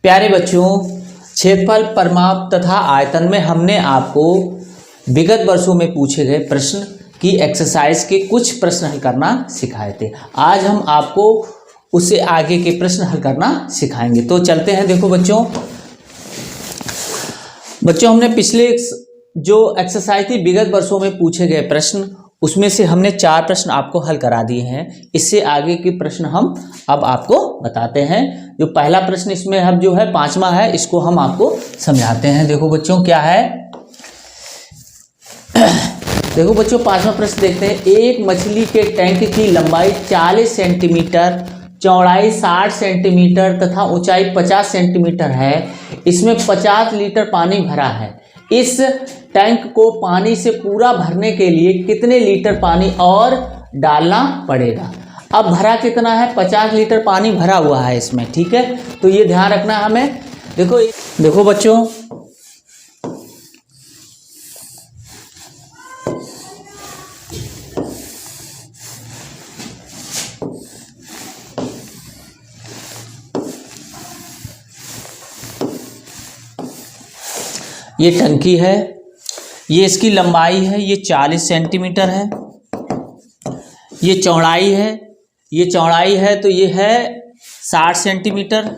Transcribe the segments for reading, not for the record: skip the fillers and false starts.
प्यारे बच्चों, क्षेत्रफल, परिमाप तथा आयतन में हमने आपको विगत वर्षों में पूछे गए प्रश्न की एक्सरसाइज के कुछ प्रश्न हल करना सिखाए थे। आज हम आपको उससे आगे के प्रश्न हल करना सिखाएंगे। तो चलते हैं। देखो बच्चों हमने पिछले जो एक्सरसाइज थी विगत वर्षों में पूछे गए प्रश्न, उसमें से हमने 4 प्रश्न आपको हल करा दिए हैं। इससे आगे के प्रश्न हम अब आपको बताते हैं। जो पहला प्रश्न इसमें हम जो है 5वां है, इसको हम आपको समझाते हैं। देखो बच्चों क्या है। देखो बच्चों 5वां प्रश्न देखते हैं। एक मछली के टैंक की लंबाई 40 सेंटीमीटर, चौड़ाई 60 सेंटीमीटर तथा ऊंचाई 50 सेंटीमीटर है। इसमें 50 लीटर पानी भरा है। इस टैंक को पानी से पूरा भरने के लिए कितने लीटर पानी और डालना पड़ेगा। अब भरा कितना है, 50 लीटर पानी भरा हुआ है इसमें, ठीक है। तो ये ध्यान रखना हमें। देखो बच्चों ये टंकी है, ये इसकी लंबाई है, ये 40 सेंटीमीटर है। ये चौड़ाई है, तो ये है 60 सेंटीमीटर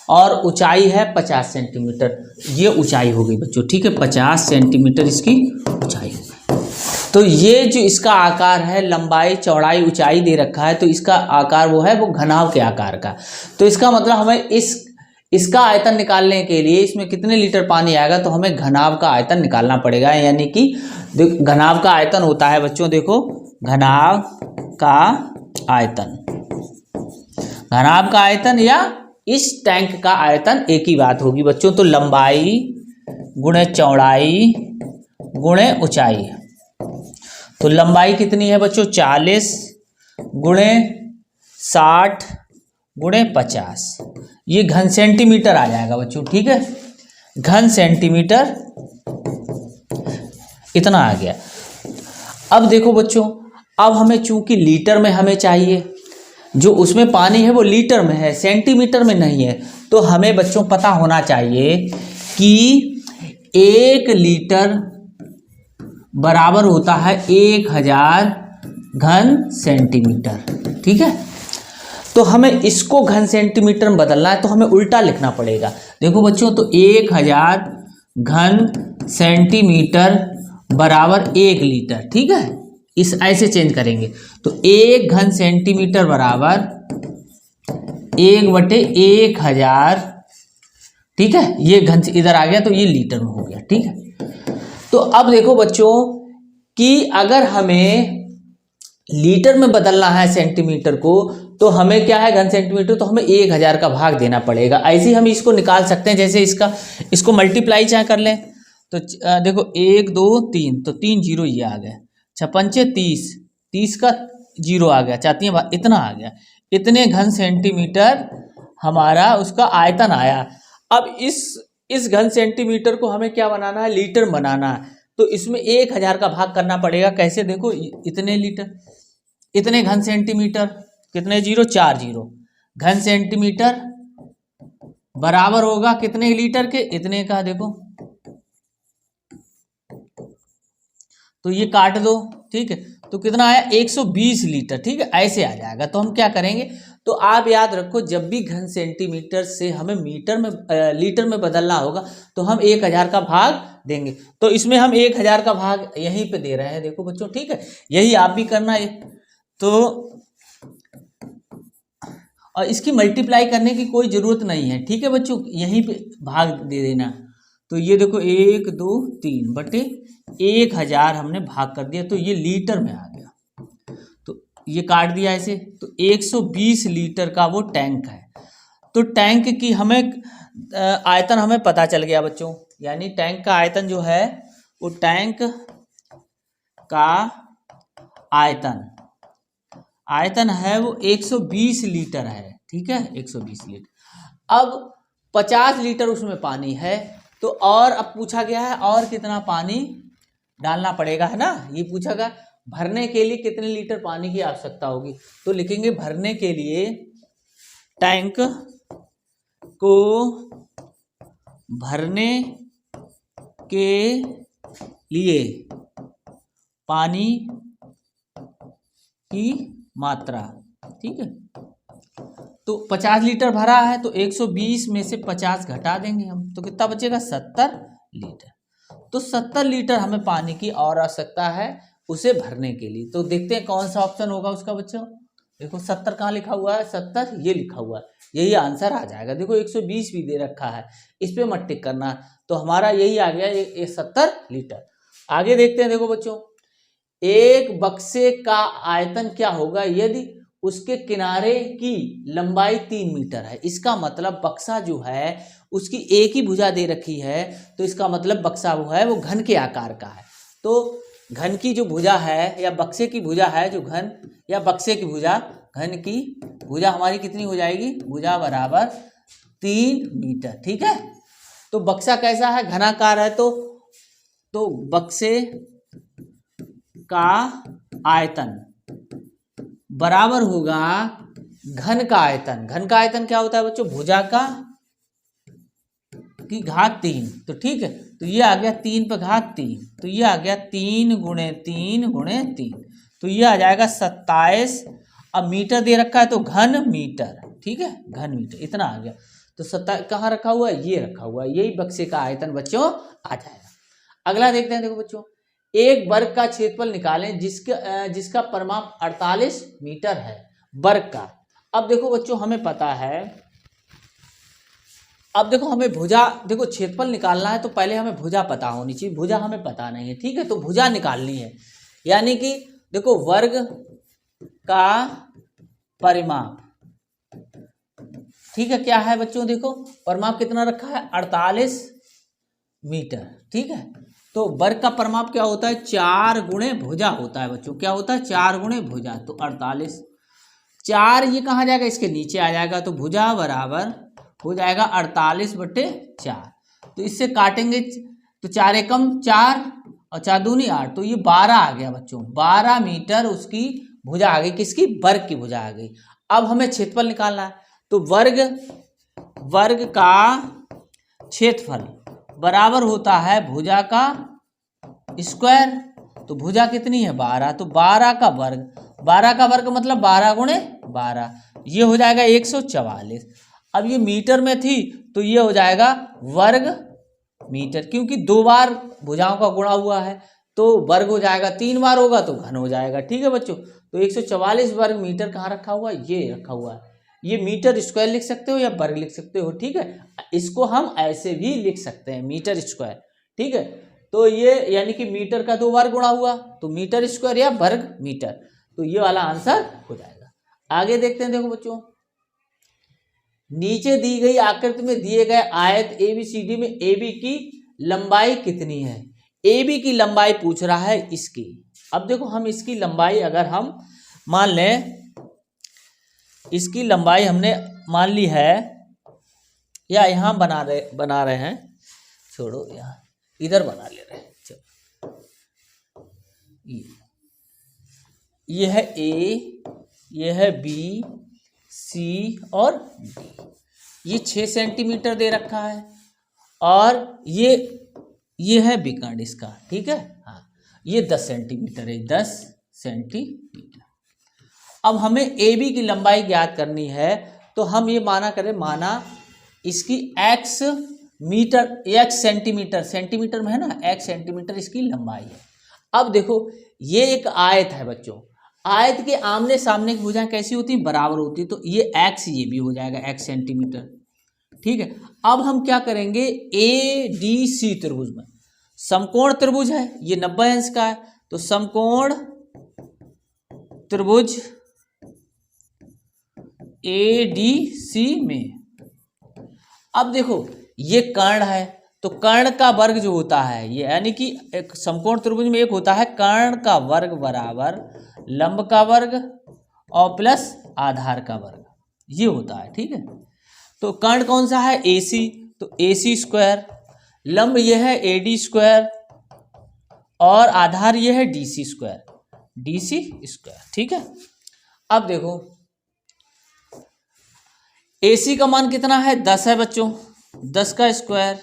और ऊंचाई है 50 सेंटीमीटर। ये ऊंचाई हो गई बच्चों, ठीक है। 50 सेंटीमीटर इसकी ऊंचाई हो गई। तो ये जो इसका आकार है, लंबाई चौड़ाई ऊंचाई दे रखा है, तो इसका आकार वो है वो घनाभ के आकार का। तो इसका मतलब हमें इसका आयतन निकालने के लिए इसमें कितने लीटर पानी आएगा, तो हमें घनाभ का आयतन निकालना पड़ेगा। यानी कि घनाभ का आयतन होता है बच्चों, देखो घनाभ का आयतन या इस टैंक का आयतन एक ही बात होगी बच्चों। तो लंबाई गुणे चौड़ाई गुणे ऊंचाई। तो लंबाई कितनी है बच्चों, 40 गुणे 60 गुणे 50। ये घन सेंटीमीटर आ जाएगा बच्चों, ठीक है। घन सेंटीमीटर इतना आ गया। अब देखो बच्चों, अब हमें चूंकि लीटर में हमें चाहिए, जो उसमें पानी है वो लीटर में है, सेंटीमीटर में नहीं है। तो हमें बच्चों पता होना चाहिए कि 1 लीटर बराबर होता है 1000 घन सेंटीमीटर, ठीक है। तो हमें इसको घन सेंटीमीटर में बदलना है, तो हमें उल्टा लिखना पड़ेगा। देखो बच्चों, तो 1000 घन सेंटीमीटर बराबर 1 लीटर, ठीक है। इस ऐसे चेंज करेंगे। तो 1 घन सेंटीमीटर बराबर 1/1000, ठीक है। ये घन इधर आ गया तो ये लीटर में हो गया, ठीक है। तो अब देखो बच्चों कि अगर हमें लीटर में बदलना है सेंटीमीटर को, तो हमें क्या है घन सेंटीमीटर, तो हमें 1000 का भाग देना पड़ेगा। ऐसे ही हम इसको निकाल सकते हैं। जैसे इसको मल्टीप्लाई चाहे कर लें, तो देखो 1 2 3, तो 3 जीरो ये आ गया। 6×5 30, 30 का 0 आ गया, चाहती है इतना आ गया। इतने घन सेंटीमीटर हमारा उसका आयतन आया। अब इस घन सेंटीमीटर को हमें क्या बनाना है, लीटर बनाना है। तो इसमें 1000 का भाग करना पड़ेगा। कैसे, देखो इतने लीटर, इतने घन सेंटीमीटर, कितने जीरो, 4 जीरो। घन सेंटीमीटर बराबर होगा कितने लीटर के, इतने का। देखो तो ये काट दो, ठीक है। तो कितना आया, 120 लीटर, ठीक है। ऐसे आ जाएगा। तो हम क्या करेंगे, तो आप याद रखो, जब भी घन सेंटीमीटर से हमें लीटर में बदलना होगा, तो हम 1000 का भाग देंगे। तो इसमें हम 1000 का भाग यहीं पे दे रहे हैं, देखो बच्चों, ठीक है। यही आप भी करना है। तो और इसकी मल्टीप्लाई करने की कोई ज़रूरत नहीं है, ठीक है बच्चों। यहीं पे भाग दे देना। तो ये देखो 1 2 3 बटे 1000 हमने भाग कर दिया, तो ये लीटर में आ गया। तो ये काट दिया ऐसे। तो 120 लीटर का वो टैंक है। तो टैंक की हमें आयतन हमें पता चल गया बच्चों। यानी टैंक का आयतन जो है, वो टैंक का आयतन है वो 120 लीटर है, ठीक है। 120 लीटर। अब 50 लीटर उसमें पानी है। तो और अब पूछा गया है और कितना पानी डालना पड़ेगा, है ना। ये पूछा गया भरने के लिए कितने लीटर पानी की आवश्यकता होगी। तो लिखेंगे भरने के लिए टैंक को भरने के लिए पानी की मात्रा, ठीक है। तो 50 लीटर भरा है तो 120 में से 50 घटा देंगे हम, तो कितना बचेगा 70 लीटर। तो 70 लीटर हमें पानी की और आवश्यकता है उसे भरने के लिए। तो देखते हैं कौन सा ऑप्शन होगा उसका बच्चों। देखो 70 कहाँ लिखा हुआ है, 70 ये लिखा हुआ है, यही आंसर आ जाएगा। देखो 120 भी दे रखा है, इस पे मत टिक करना, तो हमारा यही आ गया ये 70 लीटर। आगे देखते हैं। देखो बच्चों, एक बक्से का आयतन क्या होगा यदि उसके किनारे की लंबाई 3 मीटर है। इसका मतलब बक्सा जो है उसकी एक ही भुजा दे रखी है, तो इसका मतलब बक्सा वो है वो घन के आकार का है। तो घन की जो भुजा है या बक्से की भुजा है, जो घन या बक्से की भुजा, घन की भुजा हमारी कितनी हो जाएगी, भुजा बराबर 3 मीटर, ठीक है। तो बक्सा कैसा है, घनाकार है, तो बक्से का आयतन बराबर होगा घन का आयतन। घन का आयतन क्या होता है बच्चों, भुजा का की घात 3, तो ठीक है। तो ये आ गया 3 पे घात 3, तो ये आ गया 3 गुणे 3 गुणे 3, तो ये आ जाएगा 27। अब मीटर दे रखा है तो घन मीटर, ठीक है, घन मीटर इतना आ गया। तो 27 कहाँ रखा हुआ है, ये रखा हुआ है, यही बक्से का आयतन बच्चों आ जाएगा। अगला देखते हैं। देखो बच्चों, एक वर्ग का क्षेत्रफल निकालें जिसका परिमाप 48 मीटर है, वर्ग का। अब देखो बच्चों हमें पता है, अब देखो हमें भुजा, देखो क्षेत्रफल निकालना है तो पहले हमें भुजा पता होनी चाहिए, भुजा हमें पता नहीं है, ठीक है। तो भुजा निकालनी है, यानी कि देखो वर्ग का परिमाप, ठीक है, क्या है बच्चों, देखो परिमाप कितना रखा है 48 मीटर, ठीक है। तो वर्ग का परिमाप क्या होता है, 4 गुणे भुजा होता है बच्चों, क्या होता है 4 गुणे भुजा, तो 48। 4 ये कहाँ जाएगा, इसके नीचे आ जाएगा, तो भुजा बराबर हो जाएगा 48/4। तो इससे काटेंगे तो 4 एकम 4 और 4 दूनी 8, तो ये 12 आ गया बच्चों, 12 मीटर उसकी भुजा आ गई, किसकी, वर्ग की भुजा आ गई। अब हमें क्षेत्रफल निकालना है, तो वर्ग का क्षेत्रफल बराबर होता है भुजा का स्क्वायर। तो भुजा कितनी है 12, तो 12 का वर्ग, 12 का वर्ग मतलब 12 गुणे 12, ये हो जाएगा 144। अब ये मीटर में थी तो ये हो जाएगा वर्ग मीटर, क्योंकि 2 बार भुजाओं का गुणा हुआ है तो वर्ग हो जाएगा, 3 बार होगा तो घन हो जाएगा, ठीक है बच्चों। तो 144 वर्ग मीटर कहाँ रखा हुआ है, ये रखा हुआ है। ये मीटर स्क्वायर लिख सकते हो या वर्ग लिख सकते हो, ठीक है। इसको हम ऐसे भी लिख सकते हैं, मीटर स्क्वायर, ठीक है। तो ये यानी कि मीटर का 2 बार गुणा हुआ तो मीटर स्क्वायर या वर्ग मीटर, तो ये वाला आंसर हो जाएगा। आगे देखते हैं। देखो बच्चों, नीचे दी गई आकृति में दिए गए आयत ABCD में AB की लंबाई कितनी है। AB की लंबाई पूछ रहा है इसकी। अब देखो हम इसकी लंबाई अगर हम मान लें, इसकी लंबाई हमने मान ली है, या यहाँ बना रहे हैं, छोड़ो यहाँ इधर बना ले रहे हैं, चलो ये है A, ये है B, C और D। ये 6 सेंटीमीटर दे रखा है और ये है विकर्ण इसका, ठीक है। हाँ, ये 10 सेंटीमीटर है, 10 सेंटीमीटर। अब हमें AB की लंबाई ज्ञात करनी है, तो हम ये माना इसकी x metre, x centimetre, centimetre में है ना, x सेंटीमीटर इसकी लंबाई है। अब देखो ये एक आयत है बच्चों, आयत के आमने सामने की भुजाएं कैसी होती हैं, बराबर होती है, तो ये x ये भी हो जाएगा x सेंटीमीटर, ठीक है। अब हम क्या करेंगे, ADC त्रिभुज में समकोण त्रिभुज है, ये 90 अंश का है, तो समकोण त्रिभुज ADC में, अब देखो ये कर्ण है, तो कर्ण का वर्ग जो होता है ये, यानी कि एक समकोण त्रिभुज में एक होता है कर्ण का वर्ग बराबर लंब का वर्ग और प्लस आधार का वर्ग, ये होता है, ठीक है। तो कर्ण कौन सा है, AC, तो AC स्क्वायर, लंब ये है AD स्क्वायर और आधार ये है DC स्क्वायर, DC स्क्वायर, ठीक है। अब देखो AC का मान कितना है 10 है बच्चों, 10 का स्क्वायर,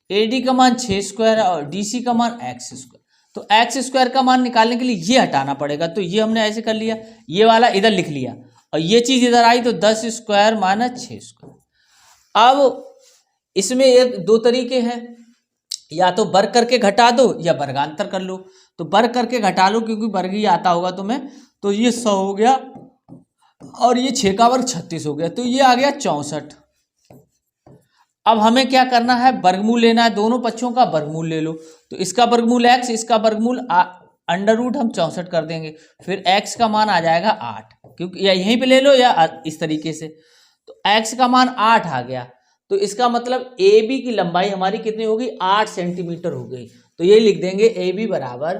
AD का मान 6 स्क्वायर है और DC का मान x स्क्वायर। तो x स्क्वायर का मान निकालने के लिए ये हटाना पड़ेगा, तो ये हमने ऐसे कर लिया, ये वाला इधर लिख लिया और ये चीज इधर आई तो 10 स्क्वायर माइनस 6 स्क्वायर। अब इसमें एक दो तरीके हैं, या तो वर्ग करके घटा दो या वर्गांतर कर लो। तो वर्ग करके घटा लो क्योंकि वर्ग ही आता होगा तुम्हें। तो ये 100 हो गया और ये 6 का वर्ग 36 हो गया, तो ये आ गया 64। अब हमें क्या करना है, वर्गमूल लेना है, दोनों पक्षों का वर्गमूल ले लो। तो इसका वर्गमूल x, इसका वर्गमूल अंडर रूट हम 64 कर देंगे, फिर x का मान आ जाएगा 8, क्योंकि या यहीं पे ले लो या इस तरीके से। तो x का मान 8 आ गया, तो इसका मतलब AB की लंबाई हमारी कितनी होगी 8 सेंटीमीटर हो गई। तो ये लिख देंगे AB बराबर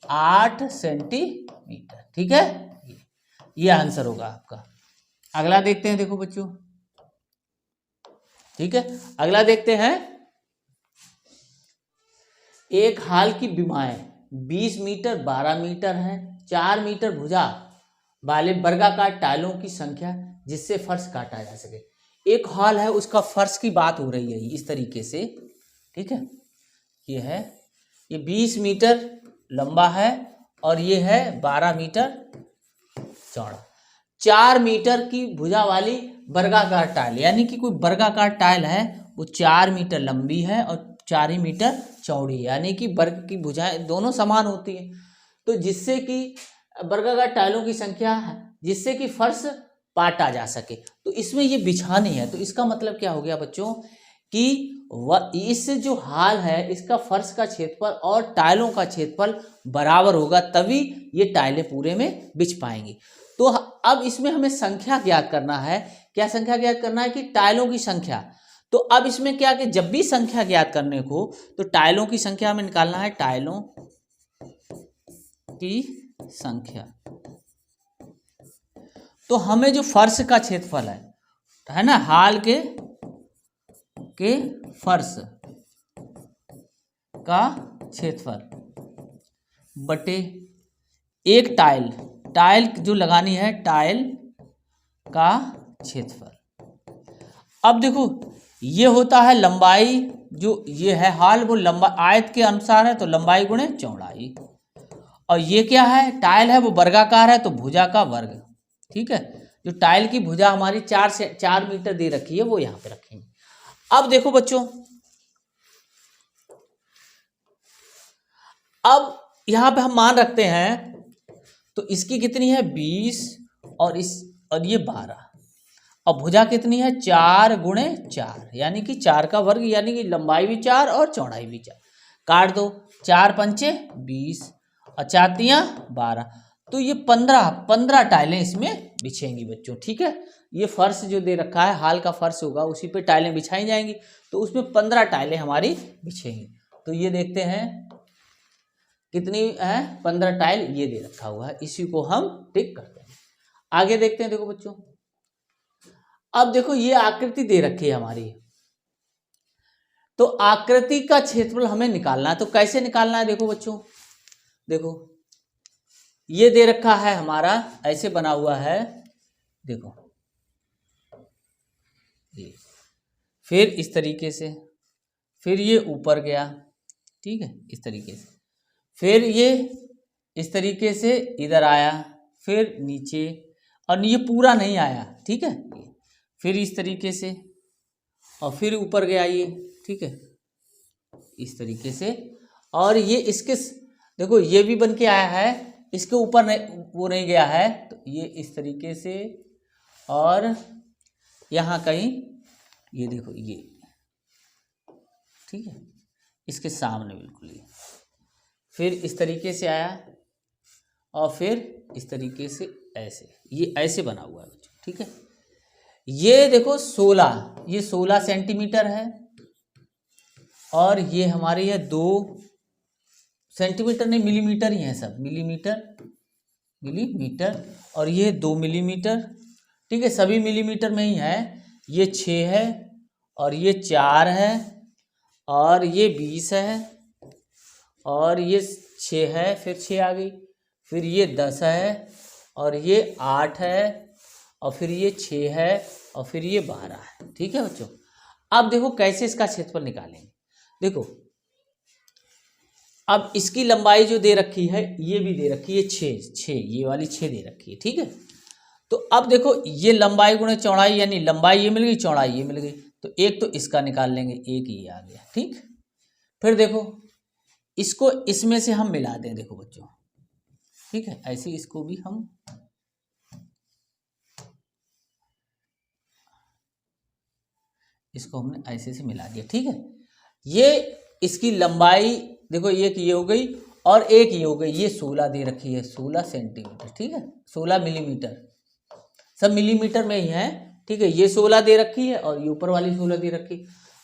8 सेंटीमीटर। ठीक है, ये आंसर होगा आपका। अगला देखते हैं, देखो बच्चों, ठीक है, अगला देखते हैं। एक हाल की विमाएं 20 मीटर 12 मीटर है, 4 मीटर भुजा वाले वर्गाकार टाइलों की संख्या जिससे फर्श काटा जा सके। एक हॉल है, उसका फर्श की बात हो रही है इस तरीके से। ठीक है, ये है, ये 20 मीटर लंबा है और ये है 12 मीटर चौड़ा। 4 मीटर की भुजा वाली वर्गाकार टाइल, यानी कि कोई वर्गाकार टाइल है वो 4 मीटर लंबी है और 4 ही मीटर चौड़ी, यानी कि वर्ग की भुजाएं दोनों समान होती है। तो जिससे कि वर्गाकार टाइलों की संख्या है जिससे कि फर्श पाटा जा सके। तो इसमें ये बिछानी है, तो इसका मतलब क्या हो गया बच्चों कि इस जो हाल है इसका फर्श का क्षेत्रफल और टाइलों का क्षेत्रफल बराबर होगा, तभी ये टाइलें पूरे में बिछ पाएंगी। तो अब इसमें हमें संख्या ज्ञात करना है। क्या संख्या ज्ञात करना है कि टाइलों की संख्या। तो अब इसमें क्या कि जब भी संख्या ज्ञात करने को तो टाइलों की संख्या हमें निकालना है, टाइलों की संख्या। तो हमें जो फर्श का क्षेत्रफल है ना, हाल के फर्श का क्षेत्रफल बटे एक टाइल जो लगानी है, टाइल का क्षेत्रफल। अब देखो ये होता है लंबाई, जो ये है हाल वो लंबा आयत के अनुसार है, तो लंबाई गुणे चौड़ाई। और ये क्या है, टाइल है वो वर्गाकार है, तो भुजा का वर्ग। ठीक है, जो टाइल की भुजा हमारी 4 मीटर दे रखी है वो यहाँ पे रखेंगे। अब देखो बच्चों, अब यहां पे हम मान रखते हैं, तो इसकी कितनी है 20 और ये 12। अब भुजा कितनी है 4 गुणे 4, यानी कि 4 का वर्ग, यानी कि लंबाई भी 4 और चौड़ाई भी 4। काट दो, 4 पंचे 20 और 4 तियां 12, तो ये 15 टाइलें इसमें बिछेंगी बच्चों। ठीक है, ये फर्श जो दे रखा है हाल का फर्श होगा, उसी पे टाइलें बिछाई जाएंगी, तो उसमें 15 टाइलें हमारी बिछेंगी। तो ये देखते हैं कितनी है, 15 टाइल ये दे रखा हुआ है, इसी को हम टिक करते हैं। आगे देखते हैं, देखो बच्चों, अब देखो ये आकृति दे रखी है हमारी, तो आकृति का क्षेत्रफल हमें निकालना है। तो कैसे निकालना है, देखो बच्चों, देखो ये दे रखा है हमारा, ऐसे बना हुआ है, देखो ये, फिर इस तरीके से, फिर ये ऊपर गया, ठीक है, इस तरीके से, फिर ये इस तरीके से इधर आया, फिर नीचे, और ये पूरा नहीं आया, ठीक है, फिर इस तरीके से और फिर ऊपर गया ये, ठीक है, इस तरीके से। और ये इसके देखो ये भी बन के आया है, इसके ऊपर नहीं, वो नहीं गया है, तो ये इस तरीके से, और यहाँ कहीं ये देखो ये, ठीक है, इसके सामने बिल्कुल ये, फिर इस तरीके से आया और फिर इस तरीके से ऐसे, ये ऐसे बना हुआ है बच्चों। ठीक है, ये देखो 16 सेंटीमीटर है, और ये हमारी है 2 सेंटीमीटर नहीं, मिलीमीटर ही है सब, मिलीमीटर, और ये 2 मिलीमीटर, ठीक है, सभी मिलीमीटर में ही है। ये 6 है और ये 4 है और ये 20 है और ये 6 है, फिर 6 आ गई, फिर ये 10 है और ये 8 है और फिर ये 6 है और फिर ये 12 है। ठीक है बच्चों, अब देखो कैसे इसका क्षेत्रफल निकालेंगे। देखो अब इसकी लंबाई जो दे रखी है ये भी दे रखी है 6, ये वाली 6 दे रखी है। ठीक है, तो अब देखो ये लंबाई गुणे चौड़ाई, यानी लंबाई ये मिल गई, चौड़ाई ये मिल गई, तो एक तो इसका निकाल लेंगे, एक ये आ गया। ठीक, फिर देखो इसको इसमें से हम मिला दें, देखो बच्चों। ठीक है, ऐसे इसको भी हम इसको हमने ऐसे से मिला दिया। ठीक है, ये इसकी लंबाई देखो, एक ये हो गई और एक ये हो गई, ये 16 दे रखी है, 16 सेंटीमीटर। ठीक है, 16 मिलीमीटर, सब मिलीमीटर में ही है। ठीक है, ये 16 दे रखी है और ये ऊपर वाली 16 दे रखी,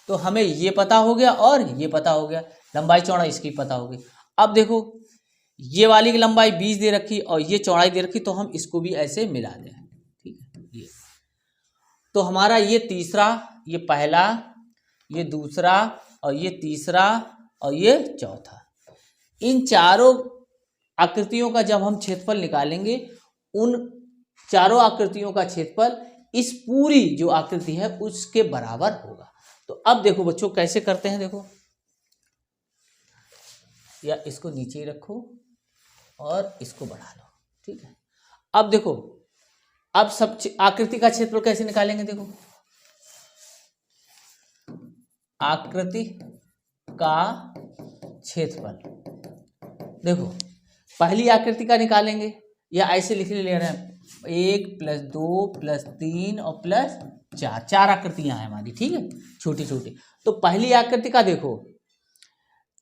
तो हमें ये पता हो गया और ये पता हो गया, लंबाई चौड़ाई इसकी पता हो गई। अब देखो ये वाली की लंबाई 20 दे रखी और ये चौड़ाई दे रखी, तो हम इसको भी ऐसे मिला दें। ठीक है, ये तो हमारा ये तीसरा, ये पहला, ये दूसरा और ये तीसरा और ये चौथा, इन चारों आकृतियों का जब हम क्षेत्रफल निकालेंगे, उन चारों आकृतियों का क्षेत्रफल इस पूरी जो आकृति है उसके बराबर होगा। तो अब देखो बच्चों कैसे करते हैं, देखो या इसको नीचे ही रखो और इसको बढ़ा लो। ठीक है, अब देखो अब सब आकृति का क्षेत्रफल कैसे निकालेंगे, देखो आकृति का क्षेत्रफल, देखो पहली आकृति का निकालेंगे या ऐसे लिख ले रहे हैं, 1 + 2 + 3 और +4, 4 आकृतियां हैं हमारी। ठीक है, छोटी छोटी। तो पहली आकृति का देखो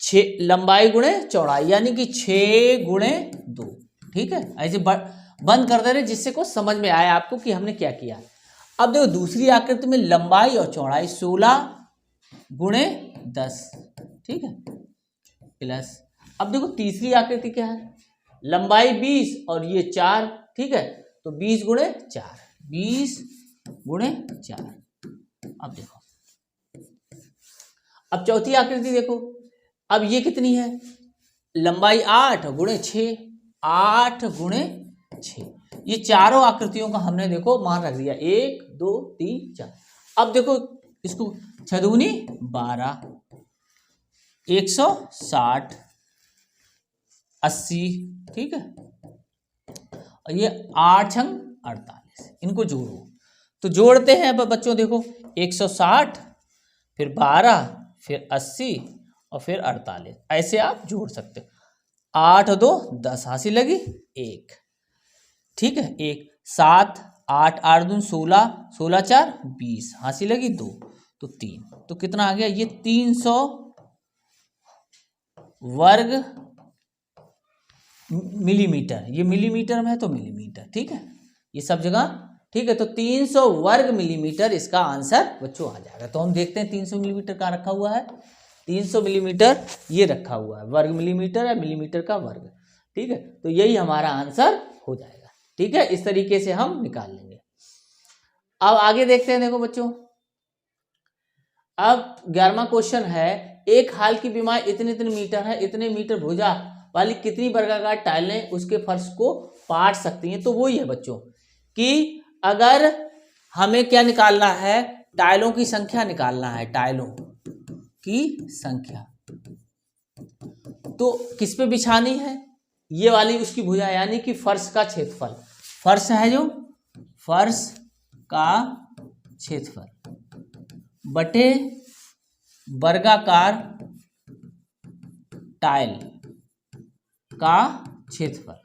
6 लंबाई गुणे चौड़ाई, यानी कि 6 × 2। ठीक है, ऐसे बंद कर दे रहे जिससे को समझ में आए आपको कि हमने क्या किया। अब देखो दूसरी आकृति में लंबाई और चौड़ाई 16 × 10। ठीक है, प्लस, अब देखो तीसरी आकृति क्या है, लंबाई 20 और ये 4। ठीक है, तो 20 × 4, 20 × 4। अब देखो अब चौथी आकृति देखो, अब ये कितनी है, लंबाई 8 × 6, 8 × 6। ये चारों आकृतियों का हमने देखो मान रख दिया, 1 2 3 4। अब देखो इसको 6 दूनी 12, 160, 80। ठीक है, और ये 8 × 48, इनको जोड़ो। तो जोड़ते हैं अब बच्चों, देखो 160 फिर 12 फिर 80 और फिर 48, ऐसे आप जोड़ सकते हो। 8 2 10, हंसी लगी 1। ठीक है, 1 7 8 8 2 16, 16 4 20, हंसी लगी 2, तो 3, तो कितना आ गया, ये 300 वर्ग मिलीमीटर। ये मिलीमीटर में है तो मिलीमीटर। ठीक है, ये सब जगह। ठीक है, तो 300 वर्ग मिलीमीटर इसका आंसर बच्चों आ जाएगा। तो हम देखते हैं 300 मिलीमीटर कहाँ रखा हुआ है, 300 मिलीमीटर ये रखा हुआ है, वर्ग मिलीमीटर है, मिलीमीटर का वर्ग। ठीक है, तो यही हमारा आंसर हो जाएगा। ठीक है, इस तरीके से हम निकाल लेंगे। अब आगे देखते हैं, देखो बच्चों अब 11वां क्वेश्चन है, एक हाल की बीमारी इतने इतने मीटर है, इतने मीटर भुजा वाली कितनी वर्गाकार टाइलें उसके फर्श को पाट सकती हैं। तो वही है बच्चों कि अगर हमें क्या निकालना है, टाइलों की संख्या निकालना है, टाइलों की संख्या। तो किस पे बिछानी है, ये वाली उसकी भुजा, यानी कि फर्श का क्षेत्रफल। फर्श है जो, फर्श का क्षेत्रफल बटे वर्गाकार टाइल का क्षेत्रफल।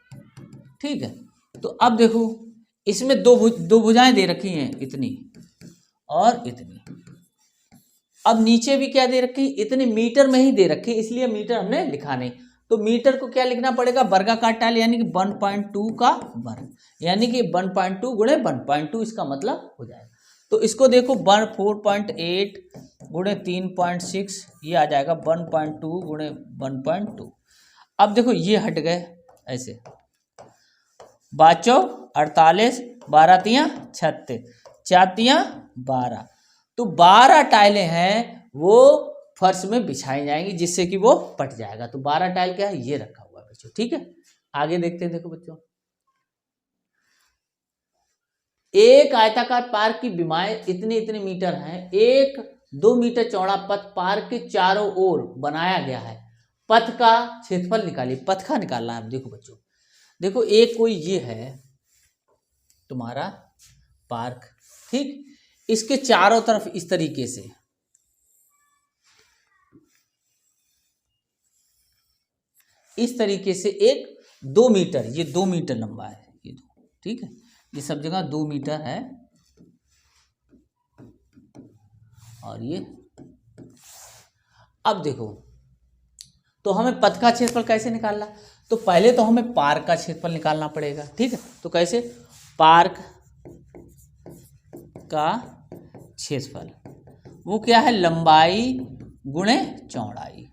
ठीक है, तो अब देखो इसमें दो भुजाएं दे रखी हैं, इतनी और इतनी। अब नीचे भी क्या दे रखी, इतने मीटर में ही दे रखी, इसलिए मीटर हमने लिखा नहीं। तो मीटर को क्या लिखना पड़ेगा, वर्गाकार टाइल यानी कि 1.2 का वर्ग, यानी कि 1.2 × 1.2 इसका मतलब हो जाएगा। तो इसको देखो 4.8 × 3.6, ये आ जाएगा 1.2 × 1.2। अब देखो ये हट गए ऐसे, 5 48, 12 तियां 36, 4 तियां 12। तो 12 टाइलें हैं वो फर्श में बिछाई जाएंगी, जिससे कि वो पट जाएगा। तो 12 टाइल क्या है, ये रखा हुआ है बच्चों। ठीक है, आगे देखते हैं, देखो बच्चों एक आयताकार पार्क की विमाएं इतने इतने मीटर हैं। एक 2 मीटर चौड़ा पथ पार्क के चारों ओर बनाया गया है। पथ का क्षेत्रफल निकालिए। पथ का निकालना है। देखो बच्चों, देखो एक कोई ये है तुम्हारा पार्क, ठीक, इसके चारों तरफ इस तरीके से एक 2 मीटर, ये 2 मीटर लंबा है ये दो, ठीक है, ये सब जगह 2 मीटर है। और ये अब देखो, तो हमें पथ का क्षेत्रफल कैसे निकालना, तो पहले तो हमें पार्क का क्षेत्रफल निकालना पड़ेगा, ठीक है। तो कैसे, पार्क का क्षेत्रफल वो क्या है, लंबाई गुणे चौड़ाई,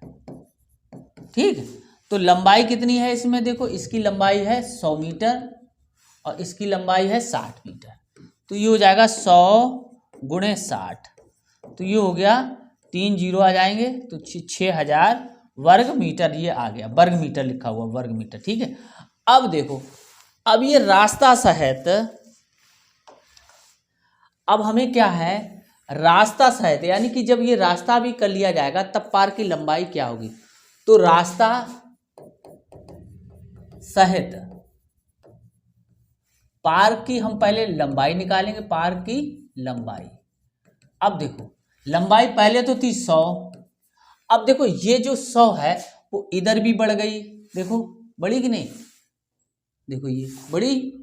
ठीक है। तो लंबाई कितनी है इसमें, देखो इसकी लंबाई है 100 मीटर और इसकी लंबाई है 60 मीटर। तो ये हो जाएगा 100 गुणे 60, तो ये हो गया 3 जीरो आ जाएंगे, तो 6000 वर्ग मीटर ये आ गया। वर्ग मीटर लिखा हुआ, वर्ग मीटर, ठीक है। अब देखो, अब ये रास्ता सहित, अब हमें क्या है, रास्ता सहित, यानी कि जब ये रास्ता भी कर लिया जाएगा तब पार्क की लंबाई क्या होगी, तो रास्ता सहित पार्क की हम पहले लंबाई निकालेंगे, पार्क की लंबाई। अब देखो लंबाई पहले तो थी 100, अब देखो ये जो 100 है वो इधर भी बढ़ गई, देखो बढ़ी कि नहीं, देखो ये बढ़ी,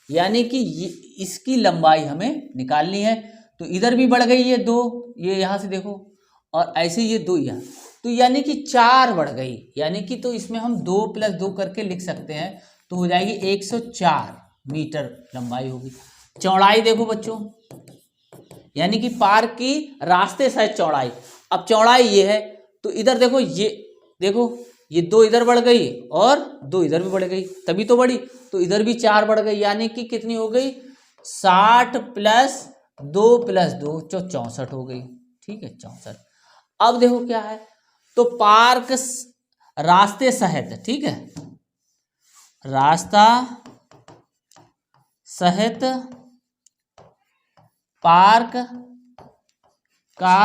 यानी कि ये इसकी लंबाई हमें निकालनी है। तो इधर भी बढ़ गई ये 2, ये यहाँ से देखो, और ऐसे ये 2 यहाँ, तो यानी कि 4 बढ़ गई, यानी कि तो इसमें हम 2 + 2 करके लिख सकते हैं, तो हो जाएगी 104 मीटर लंबाई होगी। चौड़ाई देखो बच्चों, यानी कि पार्क की रास्ते सहित चौड़ाई, अब चौड़ाई ये है, तो इधर देखो, ये देखो ये 2 इधर बढ़ गई और 2 इधर भी बढ़ गई, तभी तो बढ़ी, तो इधर भी 4 बढ़ गई, यानी कि कितनी हो गई, 60 + 2 + 2 64 हो गई, ठीक है, 64। अब देखो क्या है, तो पार्क रास्ते सहित, ठीक है, रास्ता सहित पार्क का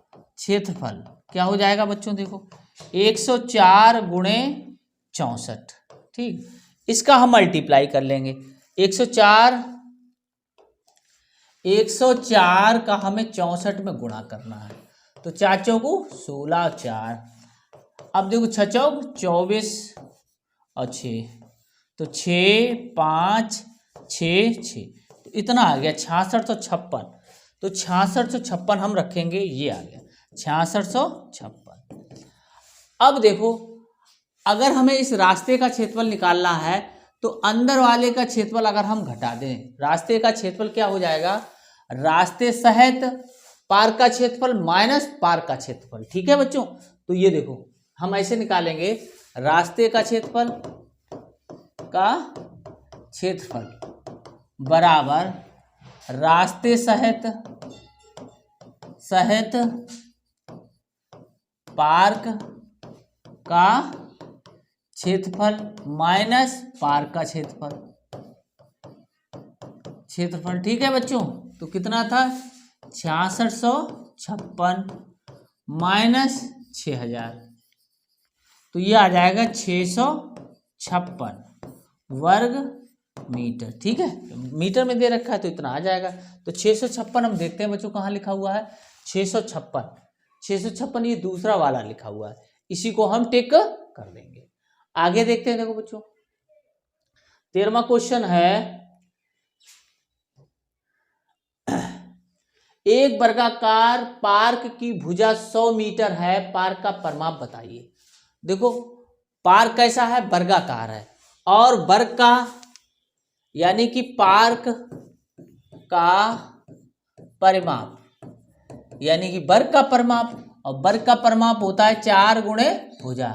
क्षेत्रफल क्या हो जाएगा बच्चों, देखो 104 गुणे 64, ठीक, इसका हम मल्टीप्लाई कर लेंगे। 104 का हमें 64 में गुणा करना है, तो 4 चौको 16, 4, अब देखो 6 चौक 24 और 6, तो 6 5 6 6, तो इतना आ गया 6656, तो 6656 हम रखेंगे, ये आ गया 6656। अब देखो, अगर हमें इस रास्ते का क्षेत्रफल निकालना है तो अंदर वाले का क्षेत्रफल अगर हम घटा दें, रास्ते का क्षेत्रफल क्या हो जाएगा, रास्ते सहित पार्क का क्षेत्रफल माइनस पार्क का क्षेत्रफल, ठीक है बच्चों। तो ये देखो हम ऐसे निकालेंगे, रास्ते का क्षेत्रफल बराबर रास्ते सहित पार्क का क्षेत्रफल माइनस पार्क का क्षेत्रफल, ठीक है बच्चों। तो कितना था, 6656 माइनस 6000, तो ये आ जाएगा 656 वर्ग मीटर, ठीक है, मीटर में दे रखा है तो इतना आ जाएगा। तो 656 हम देखते हैं बच्चों कहाँ लिखा हुआ है, 656 ये दूसरा वाला लिखा हुआ है, इसी को हम टिक कर देंगे। आगे देखते हैं, देखो बच्चों 13वां क्वेश्चन है, एक वर्गाकार पार्क की भुजा 100 मीटर है, पार्क का परिमाप बताइए। देखो पार्क कैसा है, वर्गाकार है, और वर्ग का यानी कि पार्क का परिमाप, यानी कि वर्ग का परिमाप, और वर्ग का परिमाप होता है 4 गुणे भुजा,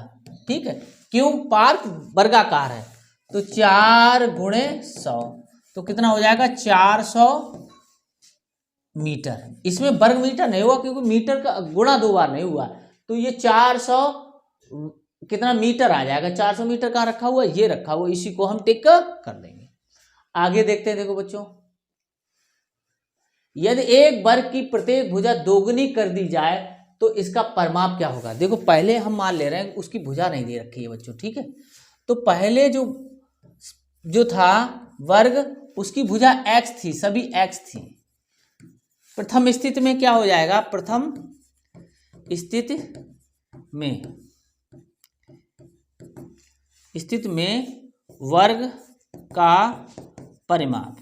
ठीक है, क्यों, पार्क वर्गाकार है, तो 4 गुणे 100, तो कितना हो जाएगा 400 मीटर। इसमें वर्ग मीटर नहीं हुआ क्योंकि मीटर का गुणा 2 बार नहीं हुआ, तो ये 400 कितना मीटर आ जाएगा, 400 मीटर कहाँ रखा हुआ, ये रखा हुआ, इसी को हम टिक कर देंगे। आगे देखते हैं, देखो बच्चों यदि एक वर्ग की प्रत्येक भुजा दोगुनी कर दी जाए तो इसका परिमाप क्या होगा। देखो पहले हम मान ले रहे हैं उसकी भुजा नहीं दे रखी है बच्चों, ठीक है। तो पहले जो था वर्ग, उसकी भुजा x थी, सभी x थी। प्रथम स्थिति में क्या हो जाएगा, प्रथम स्थिति में वर्ग का परिमाप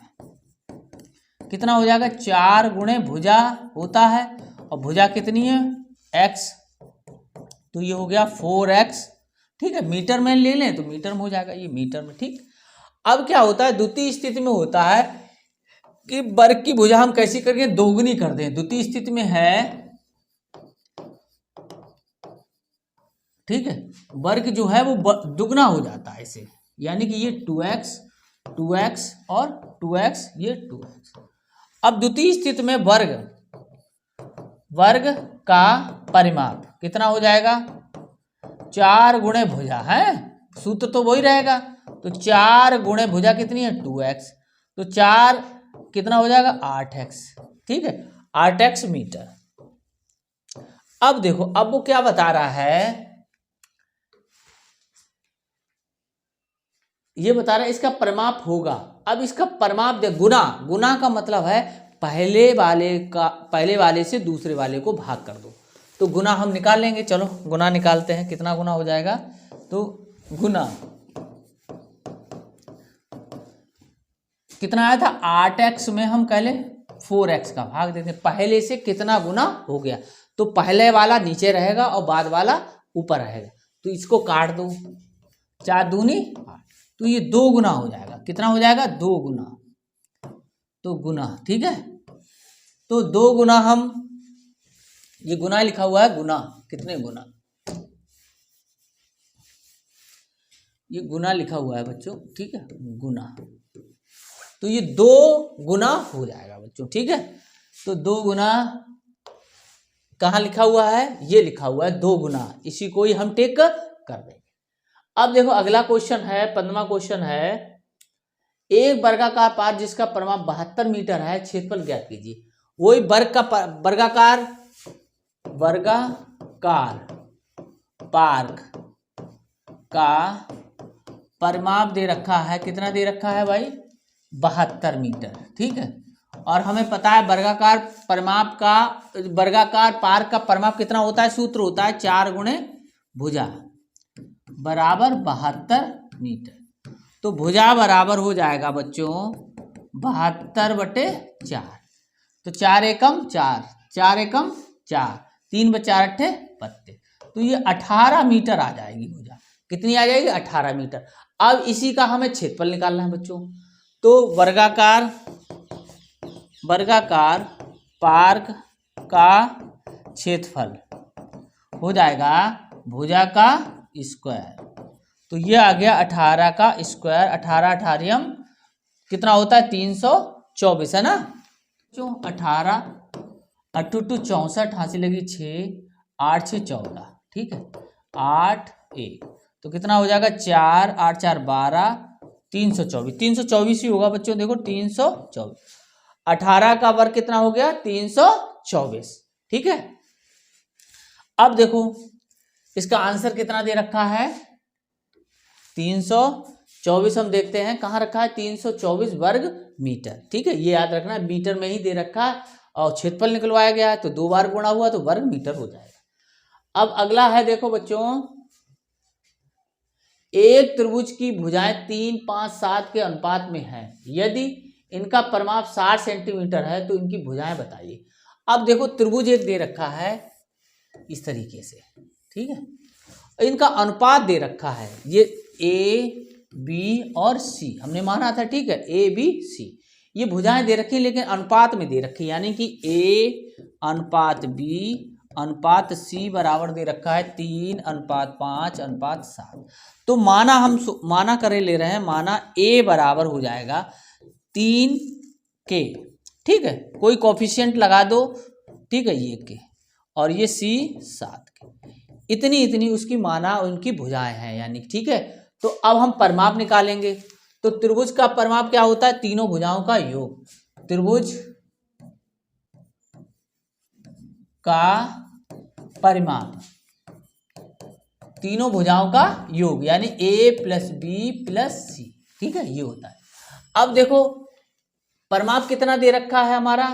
कितना हो जाएगा, 4 गुणे भुजा होता है और भुजा कितनी है x, तो ये हो गया 4x, ठीक है। मीटर में ले लें तो मीटर में हो जाएगा, ये मीटर में, ठीक। अब क्या होता है, द्वितीय स्थिति में होता है कि वर्ग की भुजा हम कैसी करके दोगुनी कर दें। द्वितीय स्थिति में है, ठीक है, वर्ग जो है वो दुगना हो जाता है इसे, यानी कि ये 2x और 2x, ये 2x। अब द्वितीय स्थिति में वर्ग का परिमाप कितना हो जाएगा, 4 गुणे भुजा है, सूत्र तो वही रहेगा। तो 4 गुणे भुजा कितनी है 2x, तो 4 कितना हो जाएगा 8x, ठीक है, 8x मीटर। अब देखो, अब वो क्या बता रहा है, ये बता रहा है इसका परिमाप होगा। अब इसका परिमाप दे, गुना का मतलब है पहले वाले से दूसरे वाले को भाग कर दो, तो गुना हम निकाल लेंगे। चलो गुना निकालते हैं, कितना गुना हो जाएगा, तो गुना कितना आया था 8x में हम कह ले 4x का भाग देते हैं, पहले से कितना गुना हो गया, तो पहले वाला नीचे रहेगा और बाद वाला ऊपर रहेगा, तो इसको काट दो, 4 दूनी 8, तो ये 2 गुना हो जाएगा। कितना हो जाएगा 2 गुना, तो गुना, ठीक है। तो 2 गुना, हम ये गुना लिखा हुआ है, गुना कितने गुना, ये गुना लिखा हुआ है बच्चों, ठीक है, गुना, तो ये 2 गुना हो जाएगा बच्चों, ठीक है। तो 2 गुना कहाँ लिखा हुआ है, ये लिखा हुआ है 2 गुना, इसी को ही हम टेक कर देंगे। अब देखो अगला क्वेश्चन है, 15वां क्वेश्चन है, एक वर्गाकार पार्क जिसका परिमाप 72 मीटर है, क्षेत्रफल ज्ञात कीजिए। वही वर्गाकार पार्क का परिमाप दे रखा है, कितना दे रखा है भाई 72 मीटर, ठीक है। और हमें पता है वर्गाकार पार्क का परिमाप कितना होता है, सूत्र होता है 4 गुणे भुजा बराबर 72 मीटर। तो भुजा बराबर हो जाएगा बच्चों 72/4, तो 4 एकम 4, 4 एकम 4, 3/4 अट्ठे 32, तो ये 18 मीटर आ जाएगी भुजा। कितनी आ जाएगी 18 मीटर। अब इसी का हमें क्षेत्रफल निकालना है बच्चों, तो वर्गाकार पार्क का क्षेत्रफल हो जाएगा भुजा का स्क्वायर, तो ये आ गया 18 का स्क्वायर, 18 अठारियम कितना होता है 324 है ना, जो 18 8 2 64 हासिल लगी 6 8 6 14, ठीक है, 8 1, तो कितना हो जाएगा 4 8 4 12 324, 324 ही होगा बच्चों। देखो 324, 18 का वर्ग कितना हो गया 324, ठीक है। अब देखो इसका आंसर कितना दे रखा है 324, हम देखते हैं कहाँ रखा है 324 वर्ग मीटर, ठीक है, ये याद रखना मीटर में ही दे रखा है और क्षेत्रफल निकलवाया गया है, तो 2 बार गुणा हुआ तो वर्ग मीटर हो जाएगा। अब अगला है, देखो बच्चों, एक त्रिभुज की भुजाएं 3 5 7 के अनुपात में है, यदि इनका परिमाप 60 सेंटीमीटर है तो इनकी भुजाएं बताइए। अब देखो त्रिभुज एक दे रखा है इस तरीके से, ठीक है, इनका अनुपात दे रखा है, ये ए बी और सी हमने माना था, ठीक है, ए बी सी, ये भुजाएं दे रखी लेकिन अनुपात में दे रखी, यानी कि ए अनुपात बी अनुपात सी बराबर दे रखा है 3:5:7। तो माना करे ले रहे हैं, माना ए बराबर हो जाएगा 3 के, ठीक है, कोई कोफिशिएंट लगा दो, ठीक है, ये के और ये सी 7 के, इतनी उसकी माना उनकी भुजाएं हैं, यानी ठीक है। तो अब हम परिमाप निकालेंगे, तो त्रिभुज का परिमाप क्या होता है, तीनों भुजाओं का योग। त्रिभुज का परिमाप, तीनों भुजाओं का योग, यानी ए प्लस बी प्लस सी। ठीक है, ये होता है। अब देखो परिमाप कितना दे रखा है हमारा,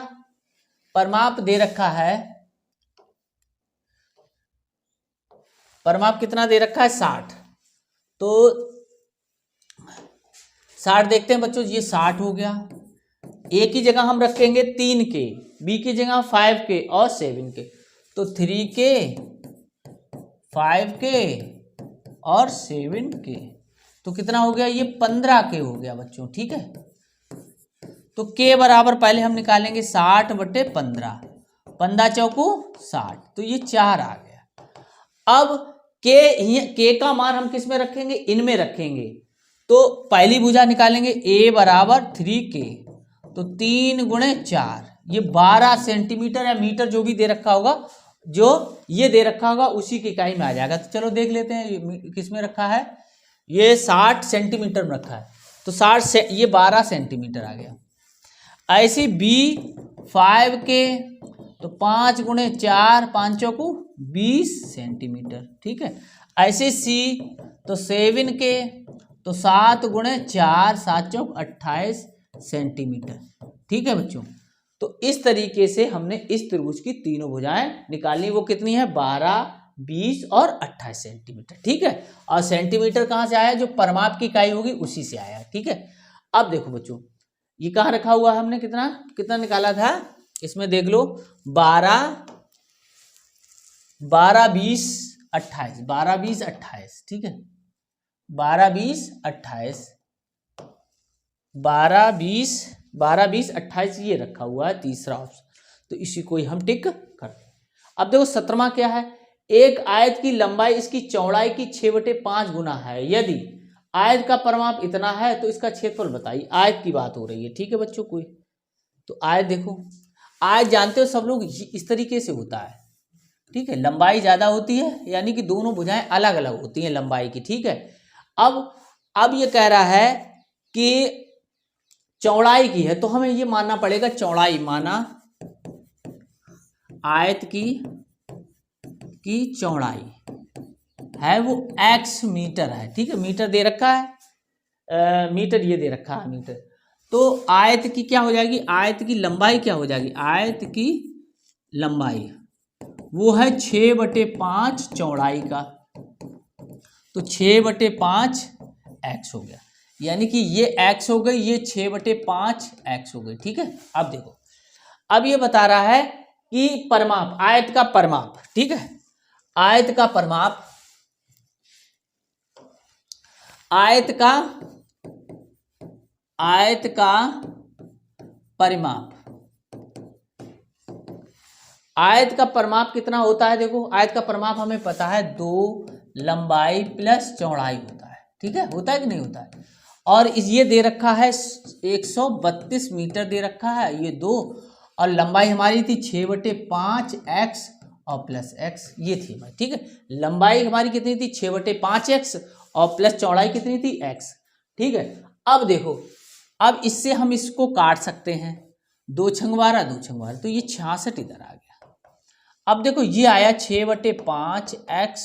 परिमाप दे रखा है, परिमाप कितना दे रखा है 60। तो 60 देखते हैं बच्चों, ये 60 हो गया। ए की जगह हम रखेंगे 3 के, बी की जगह 5 के और 7 के, तो 3 के 5 के और 7 के, तो कितना हो गया, ये 15 के हो गया बच्चों। ठीक है, तो के बराबर पहले हम निकालेंगे 60 बटे 15, 15 चौकू 60, तो ये 4 आ गया। अब के का मान हम किस में रखेंगे, इनमें रखेंगे। तो पहली भुजा निकालेंगे, ए बराबर 3k, तो 3 गुणे 4, ये 12 सेंटीमीटर या मीटर जो भी दे रखा होगा, जो ये दे रखा होगा उसी की इकाई में आ जाएगा। तो चलो देख लेते हैं ये किस में रखा है, ये 60 सेंटीमीटर में रखा है, तो 60 से ये 12 सेंटीमीटर आ गया। ऐसे बी 5 के, तो 5 गुणे 4, 5 चौकू 20 सेंटीमीटर। ठीक है, ऐसे सी तो 7 के, तो 7 गुणे 4, 7 चौक 28 सेंटीमीटर। ठीक है बच्चों, तो इस तरीके से हमने इस त्रिभुज की तीनों भुजाएं निकालनी। वो कितनी है, 12, 20 और 28 सेंटीमीटर। ठीक है, और सेंटीमीटर कहाँ से आया, जो परिमाप की इकाई होगी उसी से आया। ठीक है, अब देखो बच्चों ये कहाँ रखा हुआ है, हमने कितना कितना निकाला था, इसमें देख लो 12, 12, 20, 28, 12, 20, 28। ठीक है, 12, 20, 28, 12, 20, 12, 20, 28 ये रखा हुआ है तीसरा ऑप्शन, तो इसी को ही हम टिक कर दें। अब देखो 17वां क्या है, एक आयत की लंबाई इसकी चौड़ाई की 6/5 गुना है, यदि आयत का परिमाप इतना है तो इसका क्षेत्रफल बताइए। आयत की बात हो रही है। ठीक है बच्चों, कोई तो आयत देखो, आयत जानते हो सब लोग इस तरीके से होता है। ठीक है, लंबाई ज्यादा होती है, यानी कि दोनों भुजाएं अलग अलग होती हैं लंबाई की। ठीक है, अब ये कह रहा है कि चौड़ाई की है, तो हमें ये मानना पड़ेगा चौड़ाई, माना आयत की चौड़ाई है वो x मीटर है। ठीक है, मीटर दे रखा है, मीटर ये दे रखा है मीटर, तो आयत की क्या हो जाएगी, आयत की लंबाई क्या हो जाएगी, आयत की लंबाई वो है 6/5 चौड़ाई का, तो 6/5 x हो गया, यानी कि ये x हो गई, ये 6/5 x हो गई। ठीक है, अब देखो, अब ये बता रहा है कि परिमाप, आयत का परिमाप। ठीक है, आयत का परिमाप, आयत का परिमाप, आयत का परिमाप कितना होता है, देखो आयत का परिमाप हमें पता है 2 लंबाई प्लस चौड़ाई होता है। ठीक है, होता है कि नहीं होता है, और ये दे रखा है 132 मीटर दे रखा है, ये 2, और लंबाई हमारी थी 6/5 x और प्लस x, ये थी हमारी। ठीक है, लंबाई हमारी कितनी थी 6/5 x और प्लस चौड़ाई कितनी थी x। ठीक है, अब देखो, अब इससे हम इसको काट सकते हैं, 2 छंग 12, 2 छंग 12, तो ये 66 इधर आ गया। अब देखो ये आया 6/5 x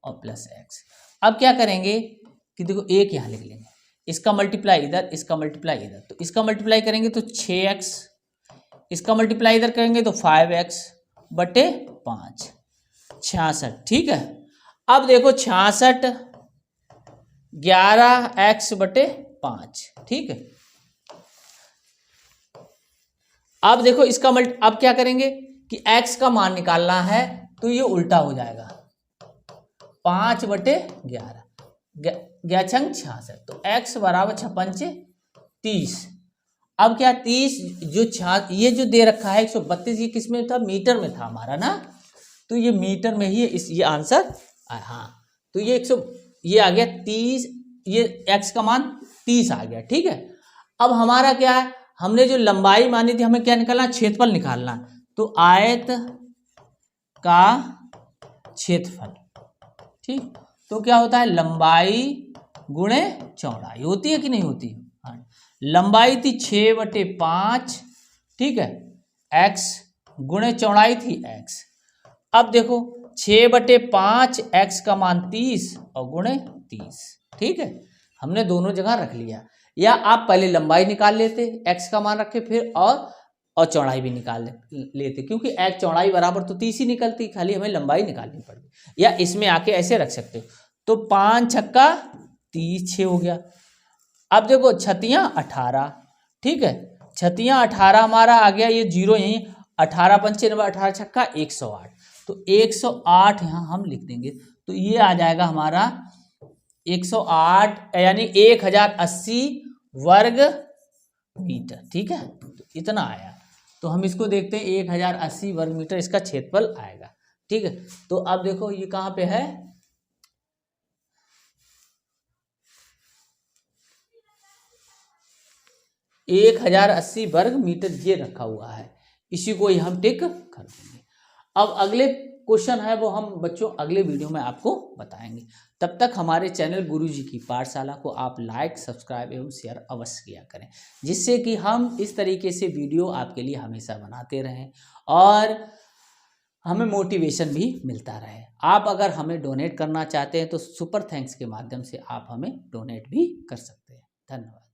और प्लस x। अब क्या करेंगे कि देखो एक यहाँ लिख लेंगे, इसका मल्टीप्लाई इधर, इसका मल्टीप्लाई इधर, तो इसका मल्टीप्लाई करेंगे तो 6x, इसका मल्टीप्लाई इधर करेंगे तो 5x/5, 66। ठीक है, अब देखो 66 11x/5। ठीक है, अब देखो इसका अब क्या करेंगे कि x का मान निकालना है, तो ये उल्टा हो जाएगा, 5/11, 66, तो x बराबर 56 30। अब क्या 30 जो ये जो दे रखा है 132, ये किस में था, मीटर में था हमारा ना, तो ये मीटर में ही ये आंसर, हाँ, तो ये ये आ गया 30, ये x का मान 30 आ गया। ठीक है, अब हमारा क्या है, हमने जो लंबाई मानी थी, हमें क्या निकालना, क्षेत्रफल निकालना, तो आयत का क्षेत्रफल। ठीक, तो क्या होता है, लंबाई गुणे चौड़ाई होती है कि नहीं होती, हाँ, लंबाई थी 6/5, ठीक है, x गुणे चौड़ाई थी x, अब देखो 6/5 x का मान 30 और गुणे 30, ठीक है, हमने दोनों जगह रख लिया। या आप पहले लंबाई निकाल लेते, x का मान रखे, फिर और चौड़ाई भी निकाल लेते, क्योंकि x चौड़ाई बराबर तो 30 ही निकलती, खाली हमें लंबाई निकालनी पड़ती। या इसमें आके ऐसे रख सकते हो, तो 5 छक्का 30, 6 हो गया। अब देखो छतियाँ 18, ठीक है, छतियाँ 18 हमारा आ गया, ये जीरो यहीं, 18 पंचे 18 छक्का 108, तो 108 यहाँ हम लिख देंगे, तो ये आ जाएगा हमारा 108 यानी 1080 वर्ग मीटर, ठीक है, तो इतना आया। तो हम इसको देखते हैं, 1080 वर्ग मीटर इसका क्षेत्रफल आएगा, ठीक है। तो अब देखो ये कहाँ पे है, एक 1080 वर्ग मीटर ये रखा हुआ है, इसी को ही हम टिक कर देंगे। अब अगले क्वेश्चन है वो हम बच्चों अगले वीडियो में आपको बताएंगे। तब तक हमारे चैनल गुरुजी की पाठशाला को आप लाइक, सब्सक्राइब एवं शेयर अवश्य किया करें, जिससे कि हम इस तरीके से वीडियो आपके लिए हमेशा बनाते रहें और हमें मोटिवेशन भी मिलता रहे। आप अगर हमें डोनेट करना चाहते हैं तो सुपर थैंक्स के माध्यम से आप हमें डोनेट भी कर सकते हैं। धन्यवाद।